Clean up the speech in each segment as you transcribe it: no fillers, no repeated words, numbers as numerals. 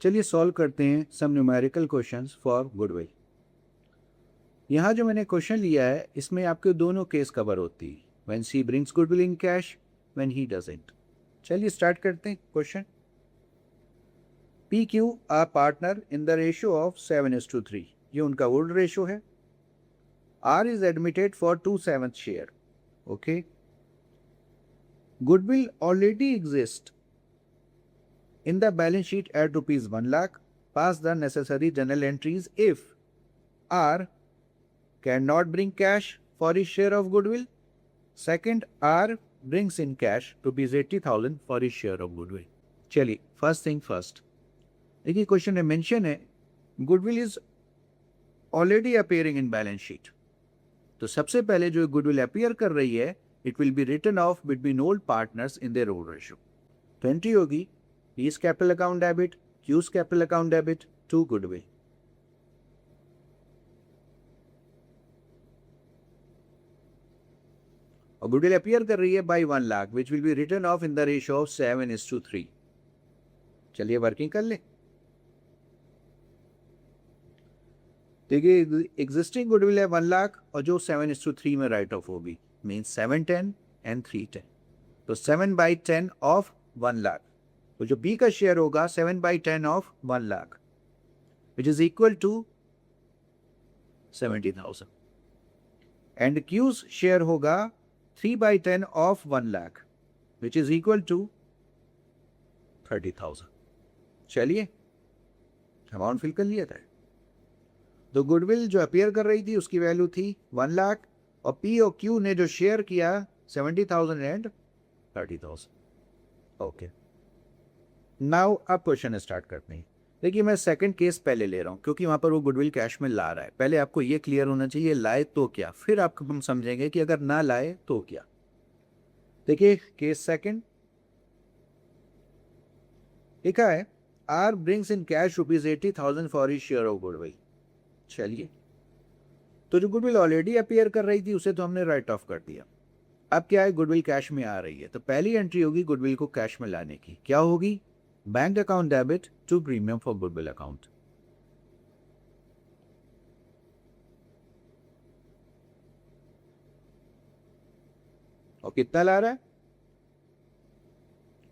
चलिए सॉल्व करते हैं सम न्यूमेरिकल क्वेश्चंस फॉर गुडविल। यहाँ जो मैंने क्वेश्चन लिया है इसमें आपके दोनों केस कवर होती है, when she brings goodwill in cash, when he doesn't. चलिए स्टार्ट करते हैं question. P Q R partner in the ratio of 7:3, ये उनका वुड रेशियो है। R is admitted for 2/7 share. Okay, goodwill already exist in the balance sheet at rupees 1 lakh. Pass the necessary journal entries if R cannot bring cash for his share of goodwill. Second, R brings in cash rupees 80,000 for his share of goodwill. चलिए first thing first, देखिए question में mention है goodwill is already appearing in balance sheet. तो सबसे पहले जो goodwill appear कर रही है it will be written off between old partners in their old ratio. तो एंट्री होगी P's capital account debit, Q's capital account debit to goodwill. और गुडविल अपियर कर रही है by 1 lakh which will be written off in the ratio of 7:3। चलिए working कर ले। देखिए एग्जिस्टिंग गुडविल है 1 लाख और जो 7:3 में राइट ऑफ होगी, मीन्स 710 एंड 310। तो 7/10 ऑफ 1 लाख, तो जो बी का शेयर होगा 7/10 of 1 lakh which is equal to 70,000 and Q's share होगा 3/10 of 1 lakh which is equal to 30,000। चलिए अमाउंट फिल कर लिया था। तो गुडविल जो अपियर कर रही थी उसकी वैल्यू थी 1 लाख और पी और क्यू ने जो शेयर किया 70,000 एंड 30,000। ओके, नाउ अब क्वेश्चन स्टार्ट करते हैं। देखिए मैं सेकंड केस पहले ले रहा हूं क्योंकि वहां पर वो गुडविल कैश में ला रहा है। पहले आपको ये क्लियर होना चाहिए लाए तो क्या, फिर आपको हम समझेंगे कि अगर ना लाए तो क्या। देखिए केस सेकंड लिखा है R brings in cash rupees 80,000 for his share of goodwill. चलिए, तो जो गुडविल ऑलरेडी अपियर कर रही थी उसे तो हमने राइट ऑफ कर दिया। अब क्या है, गुडविल कैश में आ रही है, तो पहली एंट्री होगी गुडविल को कैश में लाने की। क्या होगी? Bank account debit to premium for goodwill account. और कितना ला रहा है?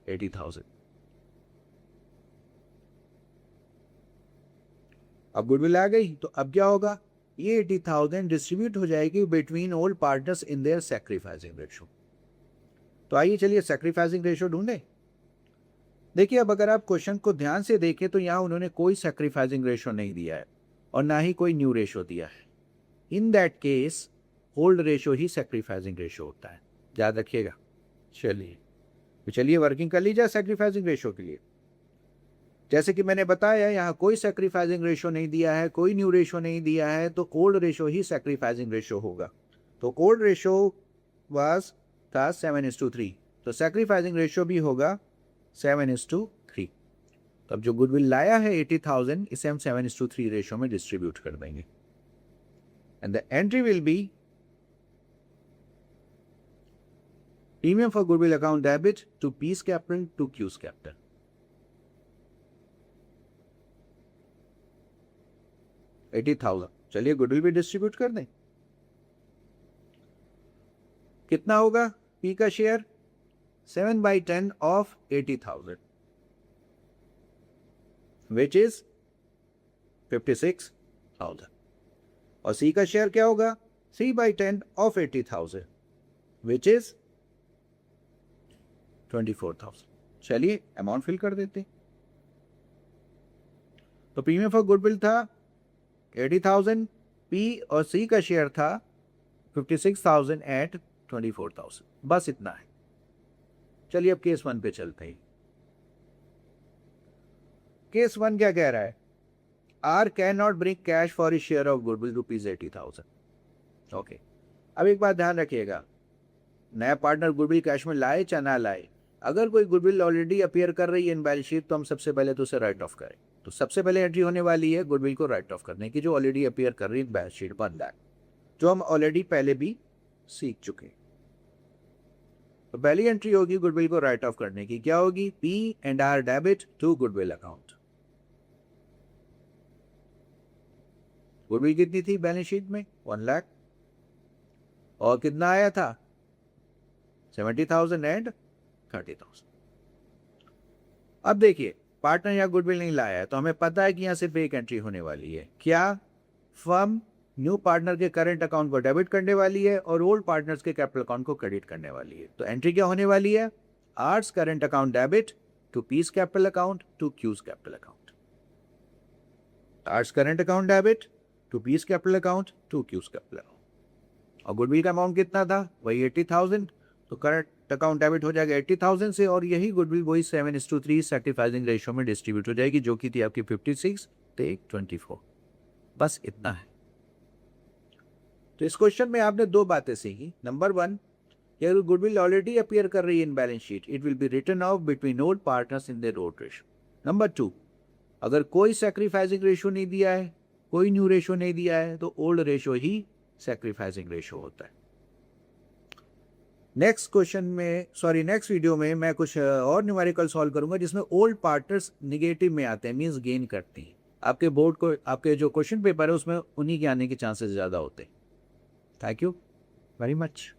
80,000। अब गुडविल आ गई तो अब क्या होगा, ये 80,000 डिस्ट्रीब्यूट हो जाएगी between old partners in there sacrificing ratio. तो आइए चलिए सैक्रिफाइसिंग रेशियो ढूंढे। देखिए अब अगर आप क्वेश्चन को ध्यान से देखें तो यहां उन्होंने कोई सैक्रिफाइसिंग रेशियो नहीं दिया है और ना ही कोई न्यू रेशियो दिया है। In that case old ratio he sacrificing ratio होता है, याद रखिएगा। चलिए तो चलिए वर्किंग कर लीजिए सैक्रिफाइसिंग रेशियो के लिए। जैसे कि मैंने बताया यहाँ कोई सैक्रिफाइसिंग रेशियो नहीं दिया है, कोई न्यू रेशियो नहीं दिया है, तो ओल्ड रेशियो ही सैक्रिफाइसिंग रेशियो होगा। तो ओल्ड रेशियो वाज था 7:3, तो सैक्रिफाइसिंग रेशियो भी होगा 7:3। तो अब जो गुडविल लाया है 80,000 इसे हम 7:3 रेशियो में डिस्ट्रीब्यूट कर देंगे and the entry will be premium for goodwill account debit to P's capital to Q's capital. $80,000, चलिए गुडविल भी डिस्ट्रीब्यूट कर दें। कितना होगा पी का शेयर? 7/10 ऑफ 80,000 विच इज 56,000 और सी का शेयर क्या होगा? 3/10 ऑफ 80,000 विच इज 24,000। चलिए अमाउंट फिल कर देते। तो प्रीमियम फॉर गुडविल था 80,000, पी और सी का शेयर था 56,000 एट 24,000, बस इतना है। चलिए अब केस 1 पे चलते हैं। केस 1 क्या कह रहा है? R can not bring cash for his share of goodwill rupees 80,000। Okay, अब एक बात ध्यान रखिएगा, नया पार्टनर गुडविल कैश में लाए चाहे ना लाए, अगर कोई गुडविल ऑलरेडी अपियर कर रही है इन बैलेंस शीट तो हम सबसे पहले तो उसे राइट ऑफ करें। तो सबसे पहले एंट्री होने वाली है गुडविल को राइट ऑफ करने की जो ऑलरेडी अपियर कर रही है बैलेंस शीट 1 लाख, जो हम ऑलरेडी पहले भी सीख चुके। तो पहली एंट्री होगी गुडविल को राइट ऑफ करने की, क्या होगी? P and R debit to goodwill account. Goodwill कितनी थी बैलेंस शीट में? 1 लाख। और कितना आया था? 70,000 एंड 30,000। अब देखिए पार्टनर यहाँ गुडविल नहीं लाया है तो हमें पता है कि यहाँ सिर्फ एक एंट्री होने वाली है। क्या? फर्म न्यू पार्टनर के करंट अकाउंट को डेबिट करने वाली है और ओल्ड पार्टनर्स के कैपिटल अकाउंट को क्रेडिट करने वाली है। तो एंट्री क्या होने वाली है? R's current account debit to P's capital account to Q's capital account. R's current account debit to P's capital account to Q's capital account. और गुडविल का अमाउंट कितना था? वही 80,000। तो करंट अकाउंट डेबिट हो जाएगा 80,000 से और यही गुडविल वही 7:3 सैक्रिफाइसिंग रेशियो में डिस्ट्रीब्यूट हो जाएगी जो कि थी आपकी 56 तो 24। बस इतना है। तो इस क्वेश्चन में आपने दो बातें सीखी। नंबर 1, अगर गुडविल ऑलरेडी अपीयर कर रही है in balance sheet, it will be written off between old partners in their old ratio. Number 2, अगर कोई सैक्रिफाइसिंग रेशियो नहीं दिया है, कोई न्यू रेशियो नहीं दिया है, तो ओल्ड रेशियो ही सैक्रिफाइसिंग रेशियो होता है। नेक्स्ट वीडियो में मैं कुछ और न्यूमेरिकल सॉल्व करूंगा जिसमें ओल्ड पार्टनर्स निगेटिव में आते हैं, मींस गेन करते हैं। आपके बोर्ड को आपके जो क्वेश्चन पेपर है उसमें उन्हीं के आने के चांसेस ज़्यादा होते हैं। Thank you very much.